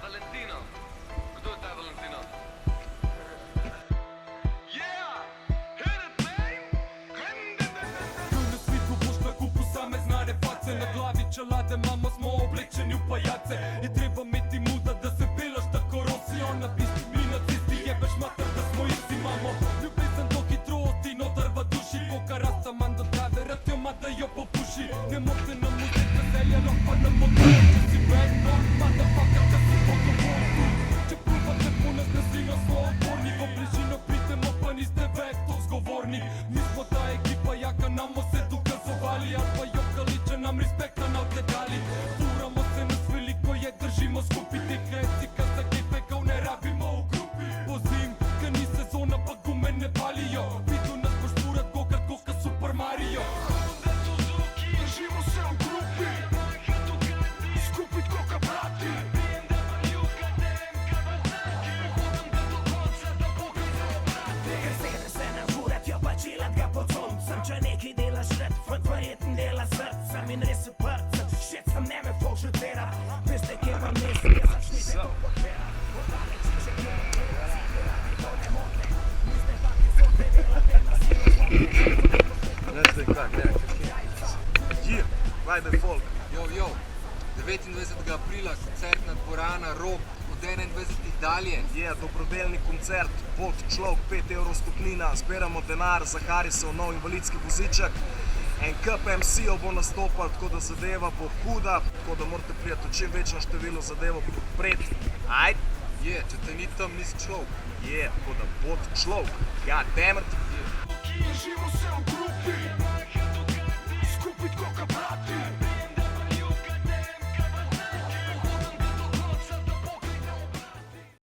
Valentino. Kdo je ta Valentino? Tu na svitu boš na kupu same znane face. Na glavi čelade, mama smo oblečeni v pajace. Je treba imeti muda, da se pelaš tako Rossi. On na pisti, mi na cisti, jebeš mater, da smo isti. Imamo ljubezen do hitrosti, notar v duši. Koka rasta manj do tebe, rad jo ima, da jo popuši. Ne morate na muzej veselja, no pa na motor. Če si bad boy, motherfucker, da si pogovorni. Če pluvate po nas nasilno, smo oporni. V bližino pridemo, pa niste več to zgovorni. Mi smo ta ekipa, jaka namo se dokazovali. Ali pa jokali, če nam respekta ne odgledali. Furamo se nas veliko je, držimo skupaj. Teh recika za kepe, kao ne rabimo v grupi. Pozim, ker ni sezona, pa gume ne palijo. Vidu nas boš furat gokrat, koka Super Mario. Če nekaj delaš rad, fant verjetno dela srcem in res se prcem. Šet sem ne me folk že tvera, veste, kje vam mislim, jaz začnite to podpera. Odaleč če kje vam dela, si to ne mote. Niste taki zote delate na silo. Znaš zdaj kak, ne, Hier, Vibe Folk. Jo, 29. aprila, koncertna dvorana Rog, od 21. dalje. Je, dobrodelni koncert, Bod človek, 5 evrov stopnina, zbiramo denar za Harisov nov invalidski voziček. En kup MC-ov bo nastopal, tako da zadeva bo huda, tako da morate prijeti v čim večjem številu zadevo podpreti. Ajd? Je, če te ni tam, nisi človek. Je, tako da Bod človek, ja, damn it. Živo se v grupi.